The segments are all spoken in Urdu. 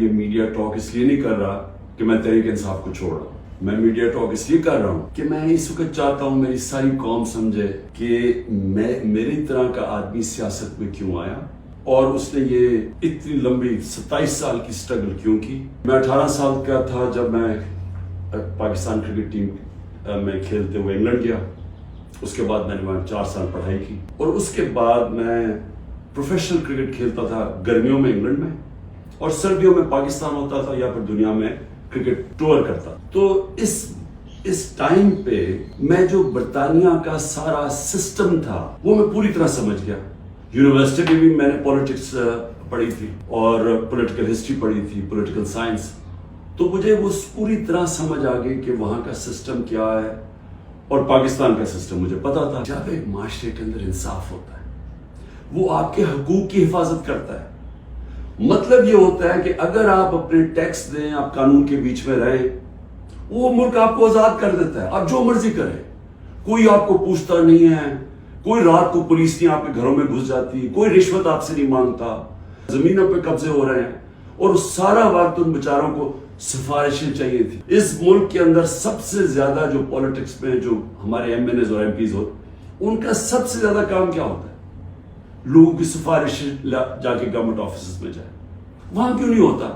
یہ میڈیا ٹاک اس لیے نہیں کر رہا کہ میں تحریک انصاف کو چھوڑ رہا ہوں. میں میڈیا ٹاک اس لیے کر رہا ہوں کہ میں اس وقت چاہتا ہوں میری ساری قوم سمجھے کہ میری طرح کا آدمی سیاست میں کیوں آیا اور اس نے یہ اتنی لمبی 27 سال کی سٹرگل کیوں کی. میں 18 سال کا تھا جب میں پاکستان کرکٹ ٹیم میں کھیلتے ہوئے انگلینڈ گیا. اس کے بعد میں نے وہاں 4 سال پڑھائی کی اور اس کے بعد میں پروفیشنل کرکٹ کھیلتا تھا گرمیوں میں انگلینڈ میں اور سردیوں میں پاکستان ہوتا تھا یا پھر دنیا میں کرکٹ ٹور کرتا. تو اس ٹائم پہ میں جو برطانیہ کا سارا سسٹم تھا وہ میں پوری طرح سمجھ گیا. یونیورسٹی میں بھی میں نے پولیٹکس پڑھی تھی اور پولیٹیکل ہسٹری پڑھی تھی, پولیٹیکل سائنس. تو مجھے وہ پوری طرح سمجھ آ گئی کہ وہاں کا سسٹم کیا ہے اور پاکستان کا سسٹم مجھے پتا تھا. جب ایک معاشرے کے اندر انصاف ہوتا ہے وہ آپ کے حقوق کی حفاظت کرتا ہے. مطلب یہ ہوتا ہے کہ اگر آپ اپنے ٹیکس دیں, آپ قانون کے بیچ میں رہیں, وہ ملک آپ کو آزاد کر دیتا ہے. آپ جو مرضی کریں, کوئی آپ کو پوچھتا نہیں ہے, کوئی رات کو پولیس نہیں آپ کے گھروں میں گھس جاتی, کوئی رشوت آپ سے نہیں مانگتا, زمینوں پہ قبضے ہو رہے ہیں اور سارا وقت ان بیچاروں کو سفارشیں چاہیے تھی. اس ملک کے اندر سب سے زیادہ جو پولیٹکس میں جو ہمارے ایم این ایز اور ایم پیز ہوتے ان کا سب سے زیادہ کام کیا ہوتا ہے؟ لوگوں کی سفارش جا کے گورنمنٹ آفیسز میں جائے. وہاں کیوں نہیں ہوتا؟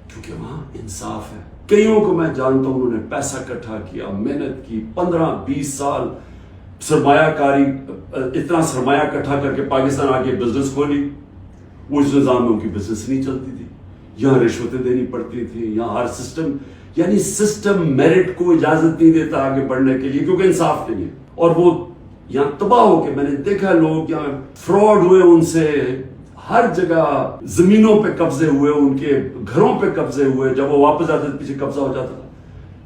کیونکہ وہاں انصاف ہے. کئیوں کو میں جانتا ہوں انہوں نے پیسہ اکٹھا کیا, محنت کی, 15-20 سال سرمایہ کاری, اتنا سرمایہ اکٹھا کر کے پاکستان آ کے بزنس کھولی. اس نظام میں ان کی بزنس نہیں چلتی تھی, یہاں رشوتیں دینی پڑتی تھی, یہاں ہر سسٹم یعنی سسٹم میرٹ کو اجازت نہیں دیتا آگے بڑھنے کے لیے کیونکہ انصاف نہیں ہے. اور وہ یہاں تباہ ہو کے میں نے دیکھا لوگ یہاں فراڈ ہوئے, ان سے ہر جگہ زمینوں پہ قبضے ہوئے, ان کے گھروں پہ قبضے ہوئے. جب وہ واپس آتے تھے پیچھے قبضہ ہو جاتا تھا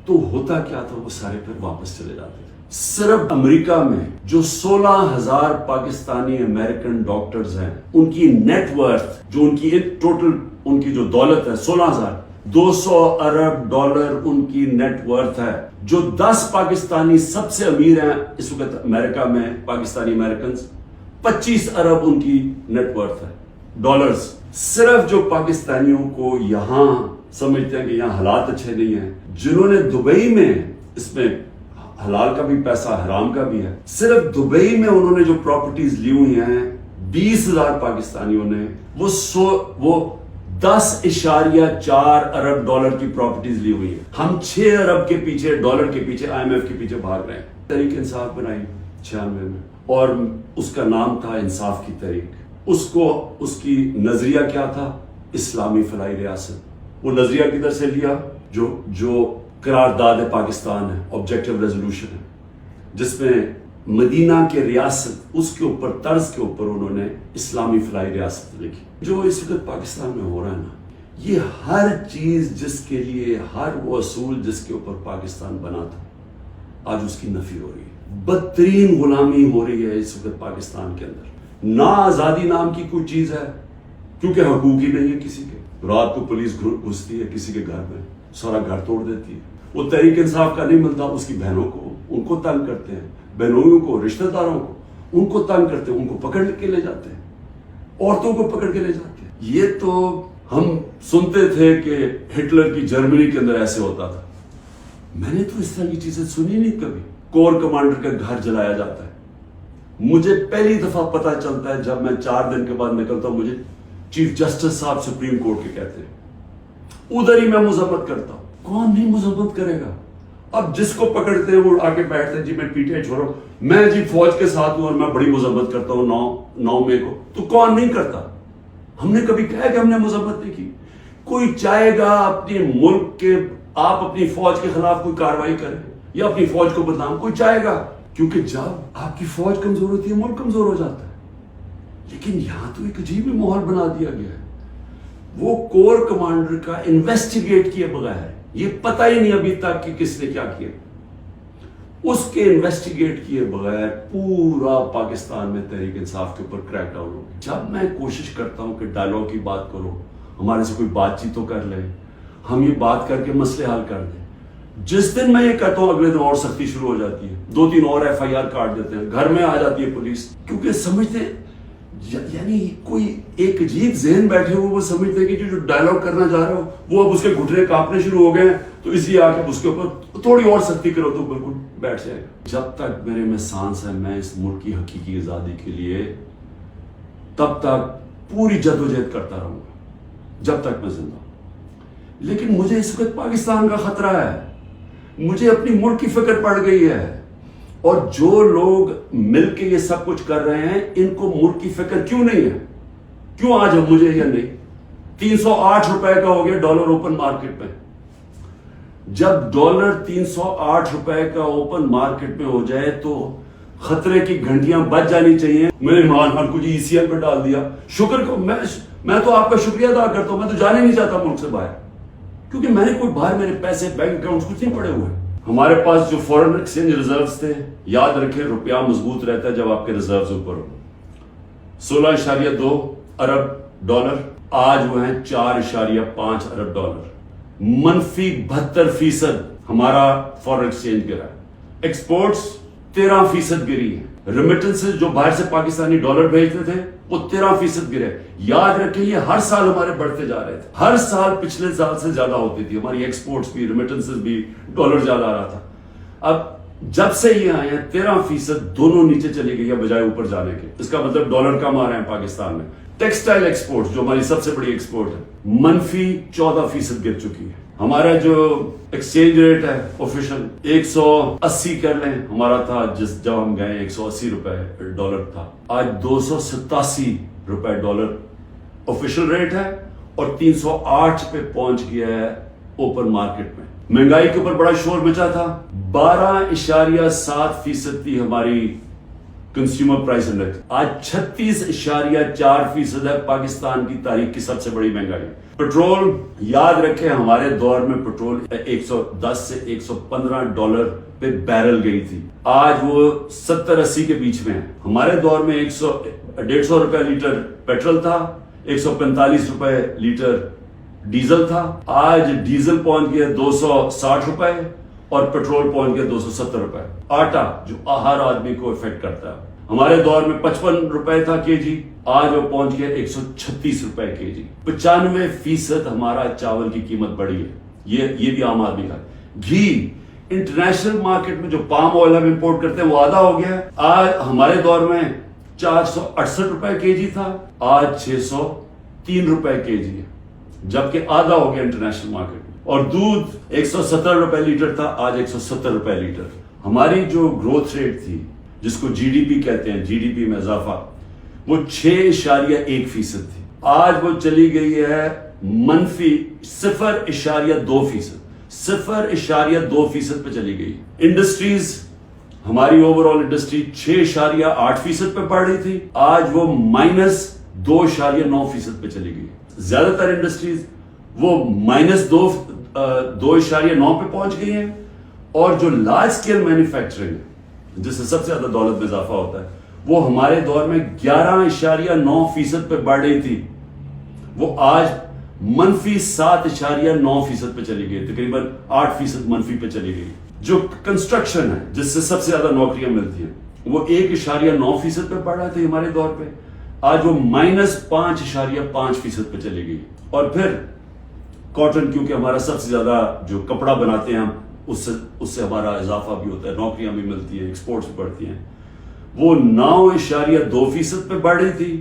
تو ہوتا کیا تھا, وہ سارے پھر واپس چلے جاتے تھے. صرف امریکہ میں جو 16,000 پاکستانی امریکن ڈاکٹرز ہیں ان کی نیٹ ورتھ, جو ان کی ٹوٹل ان کی جو دولت ہے 16,000, $200 ارب ان کی نیٹ ورتھ ہے. جو 10 پاکستانی سب سے امیر ہیں اس وقت امریکہ میں, پاکستانی امریکنز, 25 ارب ان کی نیٹ ورتھ ہے ڈالرز. صرف جو پاکستانیوں کو یہاں سمجھتے ہیں کہ یہاں حالات اچھے نہیں ہیں, جنہوں نے دبئی میں, اس میں حلال کا بھی پیسہ حرام کا بھی ہے, صرف دبئی میں انہوں نے جو پراپرٹیز لی ہوئی ہیں 20,000 پاکستانیوں نے, وہ 10.4 ارب ڈالر کی پراپرٹیز لی ہوئی ہیں. ہم 6 ارب کے پیچھے, ڈالر کے پیچھے, IMF کے پیچھے بھاگ رہے ہیں. تحریک انصاف بنائی 96 میں اور اس کا نام تھا انصاف کی تحریک. اس کی نظریہ کیا تھا؟ اسلامی فلاحی ریاست. وہ نظریہ کدھر سے لیا؟ جو قرارداد پاکستان ہے, آبجیکٹیو ریزولوشن ہے, جس میں مدینہ کے ریاست, اس کے اوپر طرز کے اوپر انہوں نے اسلامی فلاحی ریاست لکھی. جو اس وقت پاکستان میں ہو رہا ہے نا, یہ ہر چیز جس کے لیے, ہر وہ اصول جس کے اوپر پاکستان بنا تھا, آج اس کی نفی ہو رہی ہے. بدترین غلامی ہو رہی ہے اس وقت پاکستان کے اندر. نہ آزادی نام کی کوئی چیز ہے کیونکہ حقوق ہی نہیں ہے کسی کے. رات کو پولیس گھستی ہے کسی کے گھر میں, سارا گھر توڑ دیتی ہے. وہ تحریک انصاف کا نہیں ملتا, اس کی بہنوں کو, ان کو تنگ کرتے ہیں, بہنوئیوں کو, رشتہ داروں کو, ان کو تنگ کرتے ہیں, ان کو پکڑ کے لے جاتے ہیں, عورتوں کو پکڑ کے لے جاتے ہیں. یہ تو ہم سنتے تھے کہ ہٹلر کی جرمنی کے اندر ایسے ہوتا تھا. میں نے تو اس طرح کی چیزیں سنی نہیں کبھی. کور کمانڈر کا گھر جلایا جاتا ہے. مجھے پہلی دفعہ پتا چلتا ہے جب میں 4 دن کے بعد نکلتا ہوں, مجھے چیف جسٹس صاحب سپریم کورٹ کے کہتے ہیں. ادھر ہی میں مذمت کرتا ہوں. کون نہیں مذمت کرے گا؟ اب جس کو پکڑتے ہیں وہ آگے بیٹھتے ہیں, جی میں PTI چھوڑا ہوں, میں جی فوج کے ساتھ ہوں اور میں بڑی مذمت کرتا ہوں 9 مئی کو. تو کون نہیں کرتا؟ ہم نے کبھی کہا کہ ہم نے مذمت نہیں کی؟ کوئی چاہے گا اپنے ملک کے, آپ اپنی فوج کے خلاف کوئی کارروائی کریں یا اپنی فوج کو بدنام, کوئی چاہے گا؟ کیونکہ جب آپ کی فوج کمزور ہوتی ہے ملک کمزور ہو جاتا ہے. لیکن یہاں تو ایک عجیب ہی ماحول بنا دیا گیا ہے. وہ کور کمانڈر کا انویسٹیگیٹ کیے بغیر, یہ پتہ ہی نہیں ابھی تک کہ کس نے کیا کیا, اس کے انویسٹیگیٹ کیے بغیر پورا پاکستان میں تحریک انصاف کے اوپر کریک ڈاؤن ہو گیا. جب میں کوشش کرتا ہوں کہ ڈائلاگ کی بات کرو, ہمارے سے کوئی بات چیت تو کر لے, ہم یہ بات کر کے مسئلے حل کر دیں, جس دن میں یہ کہتا ہوں اگلے دن اور سختی شروع ہو جاتی ہے, 2-3 اور FIR کاٹ دیتے ہیں, گھر میں آ جاتی ہے پولیس, کیونکہ سمجھتے ہیں یعنی کوئی ایک عجیب ذہن بیٹھے ہوئے وہ سمجھتے ہیں کہ جو ڈائلاگ کرنا چاہ رہے ہو وہ اب اس کے گھٹنے کانپنے شروع ہو گئے ہیں تو اس لیے آ کے اس کے اوپر تھوڑی اور سختی کرو تو بالکل بیٹھ جائے گا. جب تک میرے میں سانس ہے میں اس ملک کی حقیقی آزادی کے لیے تب تک پوری جدوجہد کرتا رہوں گا جب تک میں زندہ ہوں. لیکن مجھے اس وقت پاکستان کا خطرہ ہے, مجھے اپنی ملک کی فکر پڑ گئی ہے, اور جو لوگ مل کے یہ سب کچھ کر رہے ہیں ان کو ملک کی فکر کیوں نہیں ہے؟ کیوں آج مجھے یا نہیں؟ 308 روپے کا ہو گیا ڈالر اوپن مارکیٹ میں. جب ڈالر 308 روپے کا اوپن مارکیٹ میں ہو جائے تو خطرے کی گھنٹیاں بج جانی چاہیے. میں نے عمران خان کو جی ECL پہ ڈال دیا. شکر کو میں تو آپ کا شکریہ ادا کرتا ہوں. میں تو جانے نہیں چاہتا ملک سے باہر, کیونکہ میں نے کوئی باہر میرے پیسے بینک اکاؤنٹ کچھ نہیں پڑے ہوئے. ہمارے پاس جو فورن ایکسچینج ریزروز تھے, یاد رکھیں روپیہ مضبوط رہتا ہے جب آپ کے ریزروز اوپر ہو. 16.2 ارب ڈالر, آج وہ ہیں 4.5 ارب ڈالر. منفی 72% ہمارا فورن ایکسچینج گرا ہے. ایکسپورٹس 13% گری ہے. ریمیٹنسز جو باہر سے پاکستانی ڈالر بھیجتے تھے وہ 13% گرے. یاد رکھیں یہ ہر سال ہمارے بڑھتے جا رہے تھے, ہر سال پچھلے سال سے زیادہ ہوتی تھی ہماری ایکسپورٹس بھی, ریمیٹنسز بھی, ڈالر زیادہ آ رہا تھا. اب جب سے یہ آئے ہیں 13% دونوں نیچے چلی گئی ہے بجائے اوپر جانے کے. اس کا مطلب ڈالر کم آ رہے ہیں پاکستان میں. ٹیکسٹائل ایکسپورٹ جو ہماری سب سے بڑی ایکسپورٹ ہے منفی 14% گر چکی ہے. ہمارا جو ایکسچینج ریٹ ہے آفیشل 180 کر لیں ہمارا تھا, جب ہم گئے 180 روپے ڈالر تھا, آج 287 روپے ڈالر آفیشل ریٹ ہے, اور 308 پہ پہنچ گیا ہے اوپن مارکیٹ میں. مہنگائی کے اوپر بڑا شور مچا تھا. 12.7% تھی ہماری کنزیومر پرائس انڈیکس, آج 36.4% ہے. پاکستان کی تاریخ کی سب سے بڑی مہنگائی. پیٹرول یاد رکھیں ہمارے دور میں پیٹرول 110 سے 115 ڈالر پہ بیرل گئی تھی, آج وہ 70-80 کے بیچ میں ہے. ہمارے دور میں 150 روپے لیٹر پیٹرول تھا, 145 روپے لیٹر ڈیزل تھا. آج ڈیزل پہنچ گیا 260 روپے اور پیٹرول پہنچ گیا 270 روپے. آٹا جو ہر آدمی کو افیکٹ کرتا ہے, ہمارے دور میں 55 روپے تھا کے جی, آج وہ پہنچ گیا 136 روپے کے جی. 95% ہمارا چاول کی قیمت بڑھی ہے, یہ بھی عام آدمی کا. گھی انٹرنیشنل مارکیٹ میں جو پام آئل ہم امپورٹ کرتے ہیں وہ آدھا ہو گیا. آج ہمارے دور میں 468 روپے کے جی تھا, آج 603 روپے کے جی ہے, جبکہ آدھا ہو گیا انٹرنیشنل مارکیٹ میں. اور دودھ 170 روپے لیٹر تھا, آج 170 روپے لیٹر. ہماری جو گروتھ ریٹ تھی جس کو جی ڈی پی کہتے ہیں, جی ڈی پی میں اضافہ, وہ 6.1% تھی, آج وہ چلی گئی ہے منفی 0.2%. 0.2% پہ چلی گئی. انڈسٹریز ہماری اوور آل انڈسٹری 6.8% پہ بڑھ رہی تھی, آج وہ -2.9% پہ چلی گئی. زیادہ تر انڈسٹریز وہ -2.9 پہ پہنچ گئی ہیں, اور جو لارج اسکیل مینوفیکچرنگ ہے جس سے سب سے زیادہ دولت میں اضافہ ہوتا ہے وہ ہمارے دور میں 11.9% پہ بڑھ رہی تھی, وہ آج منفی 7.9% پہ چلی گئی, تقریباً 8% منفی پہ چلی گئی. جو کنسٹرکشن ہے جس سے سب سے زیادہ نوکریاں ملتی ہیں وہ 1.9% پہ بڑھ رہا تھا ہمارے دور پہ, آج وہ -5.5% پہ چلی گئی. اور پھر کاٹن, کیونکہ ہمارا سب سے زیادہ جو کپڑا بناتے ہیں ہم, اس سے ہمارا اضافہ بھی ہوتا ہے, نوکریاں بھی ملتی ہیں, ایکسپورٹس بھی بڑھتی ہیں, وہ 9.2% پہ بڑھ رہی تھی,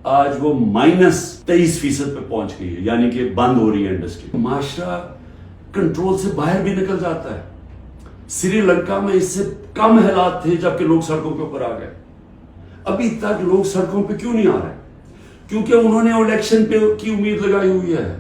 آج وہ -23% پہ پہنچ گئی ہے, یعنی کہ بند ہو رہی ہے انڈسٹری. معاشرہ کنٹرول سے باہر بھی نکل جاتا ہے. سری لنکا میں اس سے کم حالات تھے جبکہ لوگ سڑکوں کے اوپر آ گئے. ابھی تک لوگ سڑکوں پہ کیوں نہیں آ رہے؟ کیونکہ انہوں نے الیکشن پہ کی امید لگائی ہوئی ہے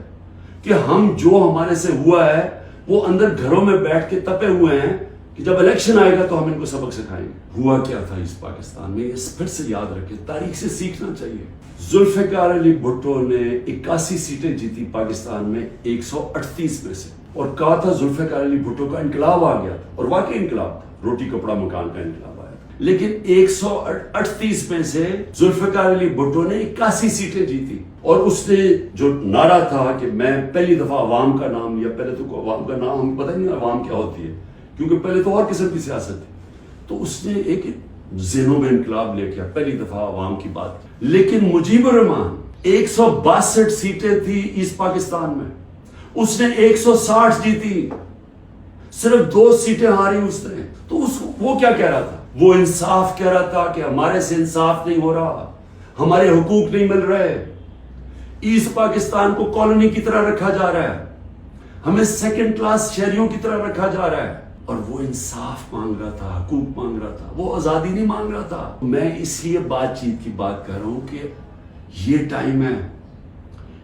کہ ہم جو ہمارے سے ہوا ہے وہ اندر گھروں میں بیٹھ کے تپے ہوئے ہیں کہ جب الیکشن آئے گا تو ہم ان کو سبق سکھائیں گے. ہوا کیا تھا اس پاکستان میں, اس پھر سے یاد رکھیں, تاریخ سے سیکھنا چاہیے. ذوالفقار علی بھٹو نے 81 سیٹیں جیتی پاکستان میں 138 میں سے, اور کہا تھا ذوالفقار علی بھٹو کا انقلاب آ گیا تھا, اور واقعی انقلاب تھا, روٹی کپڑا مکان کا انقلاب آیا تھا. لیکن 138 میں سے ذوالفقار علی بھٹو نے 81 سیٹیں جیتی, اور اس نے جو نعرہ تھا کہ میں پہلی دفعہ عوام کا نام لیا. پہلے تو عوام کا نام ہمیں پتہ نہیں عوام کیا ہوتی ہے, کیونکہ پہلے تو اور قسم کی سیاست تھی. تو اس نے ایک ذہنوں میں انقلاب لے کے پہلی دفعہ عوام کی بات. لیکن مجیب الرحمان 162 سیٹیں تھی ایسٹ پاکستان میں, اس نے 160 جیتی, صرف 2 سیٹیں ہاری اس نے. تو وہ کیا کہہ رہا تھا؟ وہ انصاف کہہ رہا تھا کہ ہمارے سے انصاف نہیں ہو رہا, ہمارے حقوق نہیں مل رہے, ایسٹ پاکستان کو کالونی کی طرح رکھا جا رہا ہے, ہمیں سیکنڈ کلاس شہریوں کی طرح رکھا جا رہا ہے. اور وہ انصاف مانگ رہا تھا, حقوق مانگ رہا تھا, وہ آزادی نہیں مانگ رہا تھا. میں اس لیے بات چیت کی بات کر رہا ہوں کہ یہ ٹائم ہے,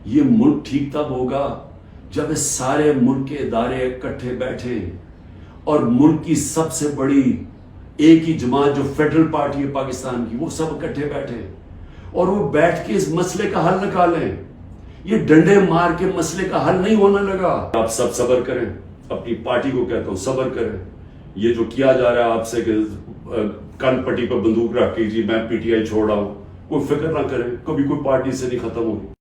یہ ملک ٹھیک تب ہوگا جب اس سارے ملک کے ادارے اکٹھے بیٹھے اور ملک کی سب سے بڑی ایک ہی جماعت جو فیڈرل پارٹی ہے پاکستان کی, وہ سب اکٹھے بیٹھے اور وہ بیٹھ کے اس مسئلے کا حل نکالیں. یہ ڈنڈے مار کے مسئلے کا حل نہیں ہونے لگا. آپ سب صبر کریں, اپنی پارٹی کو کہتا ہوں صبر کریں. یہ جو کیا جا رہا ہے آپ سے کہ کن پٹی پہ بندوق رکھ کے جی میں پی ٹی آئی چھوڑ رہا ہوں, کوئی فکر نہ کریں, کبھی کوئی پارٹی سے نہیں ختم ہوگی.